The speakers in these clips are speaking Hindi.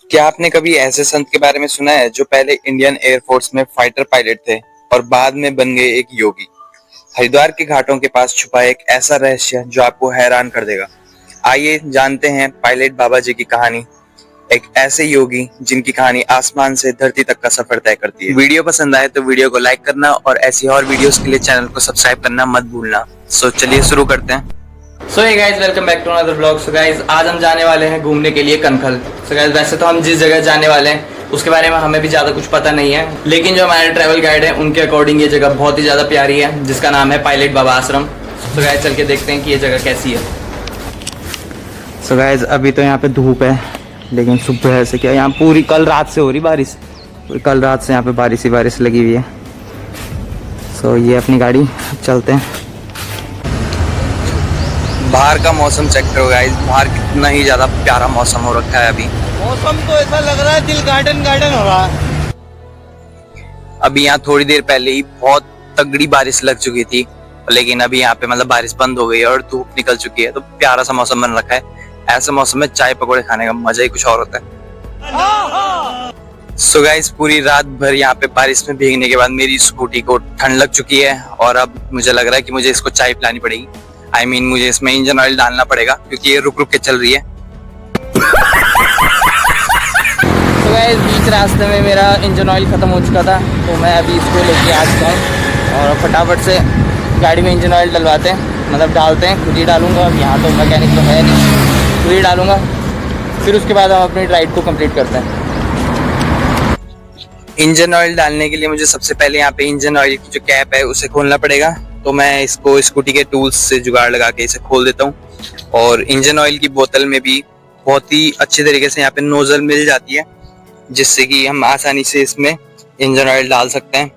क्या आपने कभी ऐसे संत के बारे में सुना है जो पहले इंडियन एयरफोर्स में फाइटर पायलट थे और बाद में बन गए एक योगी? हरिद्वार के घाटों के पास छुपा है एक ऐसा रहस्य जो आपको हैरान कर देगा। आइए जानते हैं पायलट बाबा जी की कहानी, एक ऐसे योगी जिनकी कहानी आसमान से धरती तक का सफर तय करती है। वीडियो पसंद आए तो वीडियो को लाइक करना और ऐसी और वीडियोस के लिए चैनल को सब्सक्राइब करना मत भूलना। सो चलिए शुरू करते हैं। So hey guys, welcome back to another vlog. So guys, आज हम जाने वाले हैं घूमने के लिए कनखल। सो गाइस, वैसे तो हम जिस जगह जाने वाले हैं उसके बारे में हमें भी ज़्यादा कुछ पता नहीं है, लेकिन जो हमारे ट्रैवल गाइड है उनके अकॉर्डिंग ये जगह बहुत ही ज़्यादा प्यारी है, जिसका नाम है पायलट बाबा आश्रम। सो गाइस, चल के देखते हैं कि ये जगह कैसी है। सो गाइस, अभी तो यहाँ पे धूप है, लेकिन सुबह से क्या यहाँ पूरी कल रात से हो रही बारिश। कल रात से यहाँ पे बारिश ही बारिश लगी हुई है। सो ये अपनी गाड़ी, चलते हैं। बाहर का मौसम चेक करो गाइस, बाहर कितना ही ज्यादा प्यारा मौसम हो रखा है। अभी मौसम तो ऐसा लग रहा है दिल गार्डन गार्डन हो रहा है। अभी यहाँ थोड़ी देर पहले ही बहुत तगड़ी बारिश लग चुकी थी, लेकिन अभी यहाँ पे मतलब बारिश बंद हो गई है और धूप निकल चुकी है, तो प्यारा सा मौसम बन रखा है। ऐसे मौसम में चाय पकौड़े खाने का मजा ही कुछ और होता है। सो गाइस, पूरी रात भर यहाँ पे बारिश में भीगने के बाद मेरी स्कूटी को ठंड लग चुकी है और अब मुझे लग रहा है कि मुझे इसको चाय पिलानी पड़ेगी। मुझे इसमें इंजन ऑयल डालना पड़ेगा क्योंकि ये रुक रुक के चल रही है। तो गाइस, बीच रास्ते में मेरा इंजन ऑयल ख़त्म हो चुका था, तो मैं अभी इसको लेके आ चुका हूँ और फटाफट से गाड़ी में इंजन ऑयल डलवाते हैं, मतलब डालते हैं। खुद ही डालूंगा, अब यहाँ तो मैकेनिक तो है नहीं, खुद ही डालूंगा। फिर उसके बाद हम अपनी राइड को कंप्लीट करते हैं। इंजन ऑयल डालने के लिए मुझे सबसे पहले यहाँ पे इंजन ऑयल की जो कैप है उसे खोलना पड़ेगा, तो मैं इसको स्कूटी के टूल्स से जुगाड़ लगा के इसे खोल देता हूँ। और इंजन ऑयल की बोतल में भी बहुत ही अच्छे तरीके से यहाँ पे नोजल मिल जाती है, जिससे कि हम आसानी से इसमें इंजन ऑयल डाल सकते हैं,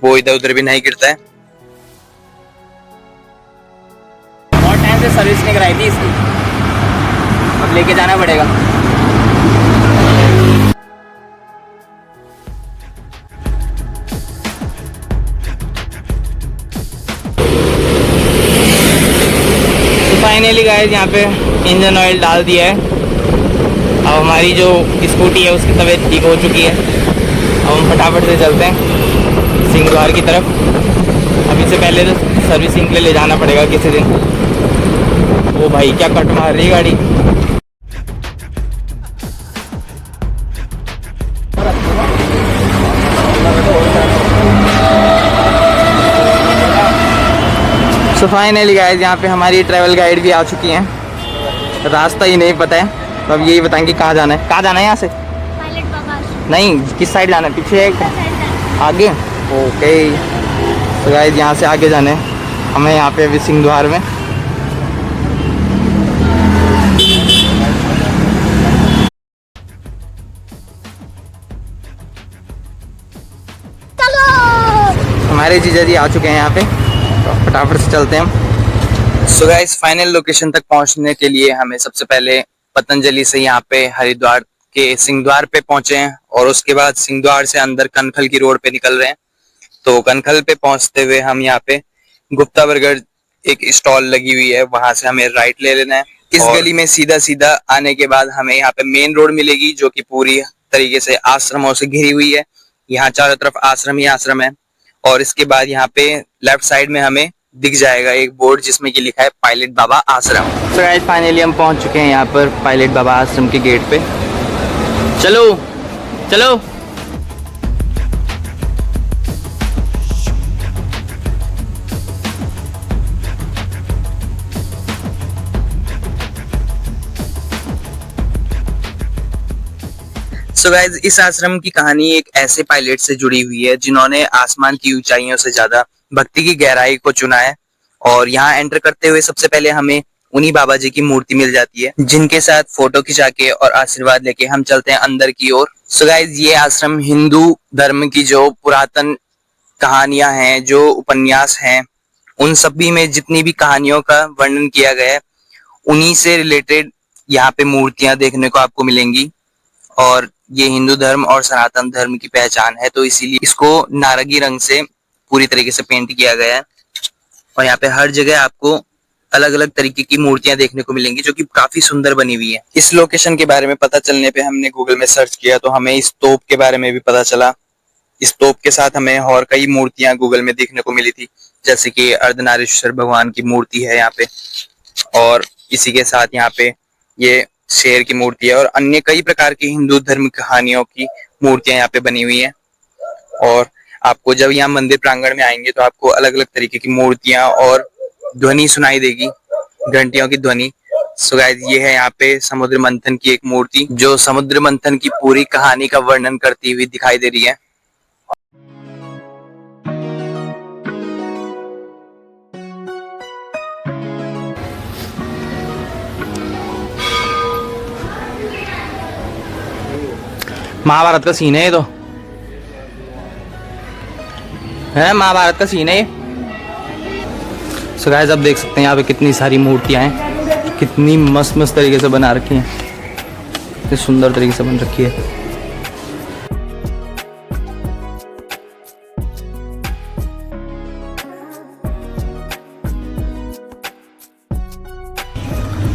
वो इधर उधर भी नहीं गिरता है। बहुत टाइम से सर्विस नहीं कराई थी इसकी, अब लेके जाना पड़ेगा। फाइनली गाइस, यहाँ पे इंजन ऑयल डाल दिया है। अब हमारी जो स्कूटी है उसकी तबीयत ठीक हो चुकी है। अब हम फटाफट से चलते हैं सिंहद्वार की तरफ। अभी से पहले तो सर्विसिंग के लिए ले जाना पड़ेगा किसी दिन। ओ भाई, क्या कट मार रही गाड़ी। सो फाइनली गाइस, यहाँ पे हमारी ट्रैवल गाइड भी आ चुकी हैं। रास्ता ही नहीं पता है, तो अब यही बताएंगे कहाँ जाना है। कहाँ जाना है यहाँ से? पायलट बाबा नहीं, किस साइड जाना है? पीछे आगे? ओके। तो गाइस, यहाँ से आगे जाना है हमें, यहाँ पे अभी सिंहद्वार में। हमारे जीजा जी आ चुके हैं यहाँ पे, तो फटाफट से चलते हैं हम। सो गाइस, फाइनल लोकेशन तक पहुंचने के लिए हमें सबसे पहले पतंजलि से यहाँ पे हरिद्वार के सिंहद्वार पे पहुंचे हैं और उसके बाद सिंहद्वार से अंदर कनखल की रोड पे निकल रहे हैं। तो कनखल पे पहुंचते हुए हम यहाँ पे गुप्ता बर्गर एक स्टॉल लगी हुई है, वहां से हमें राइट ले लेना है। इस गली में सीधा सीधा आने के बाद हमें यहाँ पे मेन रोड मिलेगी, जो कि पूरी तरीके से आश्रमों से घिरी हुई है। यहाँ चारों तरफ आश्रम ही आश्रम है। और इसके बाद यहाँ पे लेफ्ट साइड में हमें दिख जाएगा एक बोर्ड जिसमें कि लिखा है पायलट बाबा आश्रम। तो गाइस, फाइनली हम पहुंच चुके हैं यहाँ पर पायलट बाबा आश्रम के गेट पे। चलो चलो। सो गाइस, इस आश्रम की कहानी एक ऐसे पायलट से जुड़ी हुई है जिन्होंने आसमान की ऊंचाइयों से ज्यादा भक्ति की गहराई को चुना है। और यहाँ एंटर करते हुए सबसे पहले हमें उन्हीं बाबा जी की मूर्ति मिल जाती है, जिनके साथ फोटो खिंचा के और आशीर्वाद लेके हम चलते हैं अंदर की ओर। सो गाइस, ये आश्रम हिंदू धर्म की जो पुरातन कहानियां हैं, जो उपन्यास हैं, उन सभी में जितनी भी कहानियों का वर्णन किया गया है, उन्हीं से रिलेटेड यहाँ पे मूर्तियां देखने को आपको मिलेंगी। और ये हिंदू धर्म और सनातन धर्म की पहचान है, तो इसीलिए इसको नारंगी रंग से पूरी तरीके से पेंट किया गया है। और यहाँ पे हर जगह आपको अलग अलग तरीके की मूर्तियां देखने को मिलेंगी जो कि काफी सुंदर बनी हुई है। इस लोकेशन के बारे में पता चलने पे हमने गूगल में सर्च किया तो हमें इस तोप के बारे में भी पता चला। इस तोप के साथ हमें और कई मूर्तियां गूगल में देखने को मिली थी, जैसे कि अर्धनारीश्वर भगवान की मूर्ति है यहाँ पे, और इसी के साथ यहाँ पे ये शेर की मूर्ति है और अन्य कई प्रकार की हिंदू धर्म कहानियों की मूर्तियां यहाँ पे बनी हुई हैं। और आपको जब यहाँ मंदिर प्रांगण में आएंगे तो आपको अलग अलग तरीके की मूर्तियां और ध्वनि सुनाई देगी, घंटियों की ध्वनि। सो गाइस, ये है यहाँ पे समुद्र मंथन की एक मूर्ति जो समुद्र मंथन की पूरी कहानी का वर्णन करती हुई दिखाई दे रही है। महाभारत का सीन है ये तो, है महाभारत का सीन है ये। सो गाइस, अब देख सकते हैं यहाँ पे कितनी सारी मूर्तियां हैं, कितनी मस्त मस्त तरीके से बना रखी हैं, कितनी सुंदर तरीके से बन रखी है।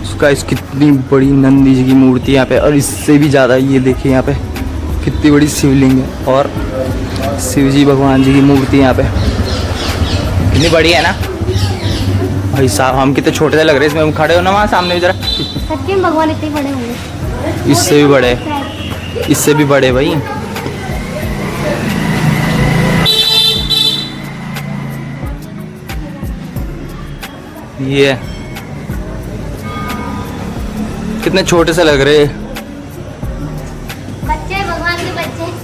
सो गाइस, कितनी बड़ी नंदी जी की मूर्ति यहाँ पे, और इससे भी ज़्यादा ये देखिए यहाँ पे कितनी बड़ी शिवलिंग है और शिव जी भगवान जी की मूर्ति यहाँ पे कितनी बड़ी है ना भाई साहब। हम कितने छोटे से लग रहे हैं इसमें, हम खड़े हो ना वहाँ सामने जरा। सच्ची में भगवान इतने बड़े होंगे? इससे भी बड़े, इससे भी बड़े भाई। ये कितने छोटे से लग रहे हैं। बच्चे, भगवान के बच्चे।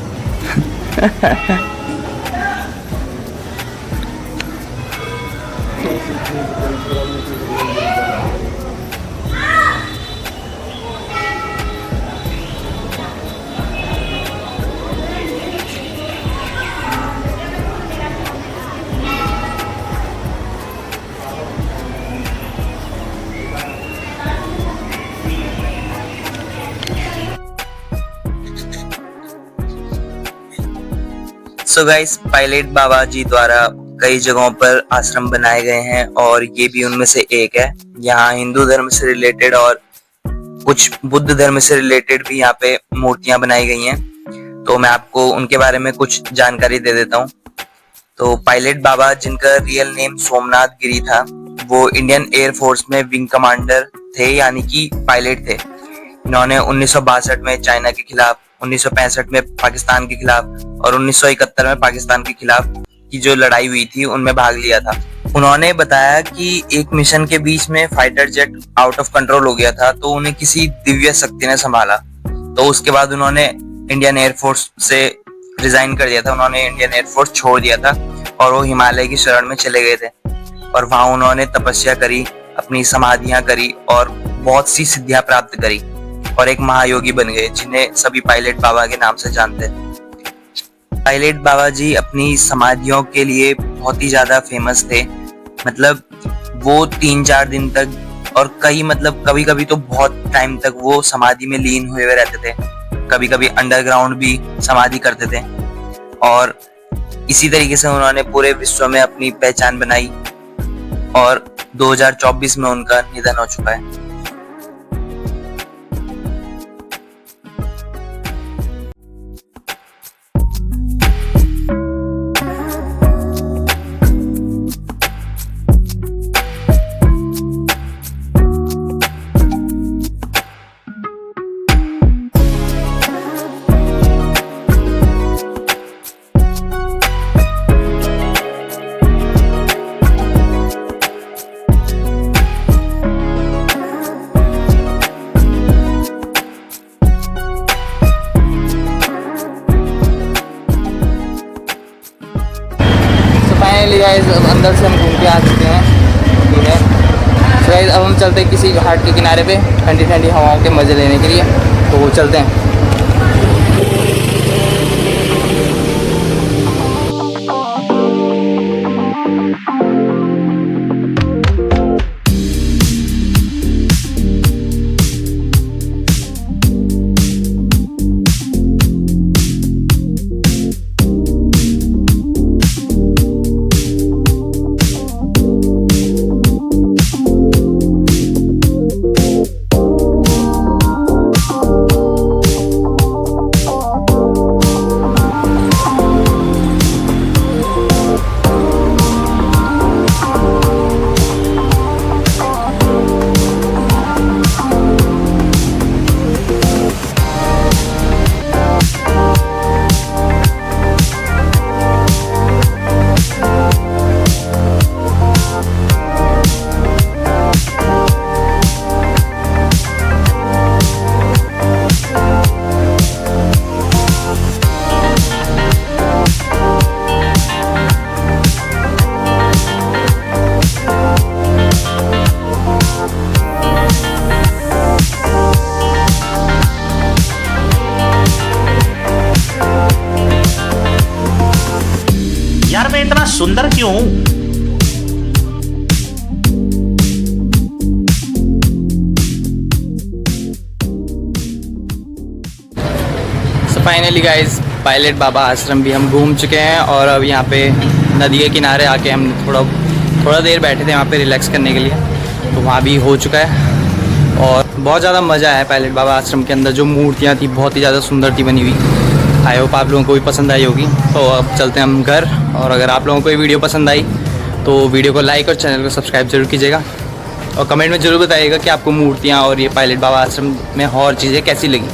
सो गाइस, पायलट बाबा जी द्वारा कई जगहों पर आश्रम बनाए गए हैं और ये भी उनमें से एक है। यहाँ हिंदू धर्म से रिलेटेड और कुछ बुद्ध धर्म से रिलेटेड भी यहाँ पे मूर्तियां बनाई गई हैं। तो मैं आपको उनके बारे में कुछ जानकारी दे देता हूँ। तो पायलट बाबा, जिनका रियल नेम सोमनाथ गिरी था, वो इंडियन एयर फोर्स में विंग कमांडर थे, यानी कि पायलट थे। इन्होंने 1962 में चाइना के खिलाफ, 1965 में पाकिस्तान के खिलाफ और 1971 में पाकिस्तान के खिलाफ की जो लड़ाई हुई थी उनमें भाग लिया था। उन्होंने बताया कि एक मिशन के बीच में fighter jet out of control हो गया था, तो उन्हें किसी दिव्य शक्ति ने संभाला। तो उसके बाद उन्होंने इंडियन एयरफोर्स से रिजाइन कर दिया था, उन्होंने इंडियन एयरफोर्स छोड़ दिया था और वो हिमालय की शरण में चले गए थे। और वहां उन्होंने तपस्या करी, अपनी समाधियां करी और बहुत सी सिद्धियां प्राप्त करी और एक महायोगी बन गए, जिन्हें सभी पायलट बाबा के नाम से जानते हैं। पायलट बाबा जी अपनी समाधियों के लिए बहुत ही ज्यादा फेमस थे। मतलब वो 3-4 दिन तक और कभी कभी तो बहुत टाइम तक वो समाधि में लीन हुए रहते थे। कभी कभी अंडरग्राउंड भी समाधि करते थे और इसी तरीके से उन्होंने पूरे विश्व में अपनी पहचान बनाई और 2024 में उनका निधन हो चुका है। गाइस, अब अंदर से हम घूम के आ चुके हैं। ठीक है, तो गाइस अब हम चलते हैं किसी घाट के किनारे पे ठंडी ठंडी हवाओं के मज़े लेने के लिए। तो वो चलते हैं। सुंदर क्यों हूं? फाइनली गाइज पायलट बाबा आश्रम भी हम घूम चुके हैं और अब यहाँ पे नदी के किनारे आके हम थोड़ा देर बैठे थे वहाँ पे रिलैक्स करने के लिए, तो वहाँ भी हो चुका है और बहुत ज़्यादा मज़ा आया। पायलट बाबा आश्रम के अंदर जो मूर्तियाँ थी बहुत ही ज़्यादा सुंदर थी बनी हुई। आई होप आप लोगों को भी पसंद आई होगी। तो अब चलते हैं हम घर, और अगर आप लोगों को ये वीडियो पसंद आई तो वीडियो को लाइक और चैनल को सब्सक्राइब जरूर कीजिएगा और कमेंट में ज़रूर बताइएगा कि आपको मूर्तियाँ और ये पायलट बाबा आश्रम में और चीज़ें कैसी लगी।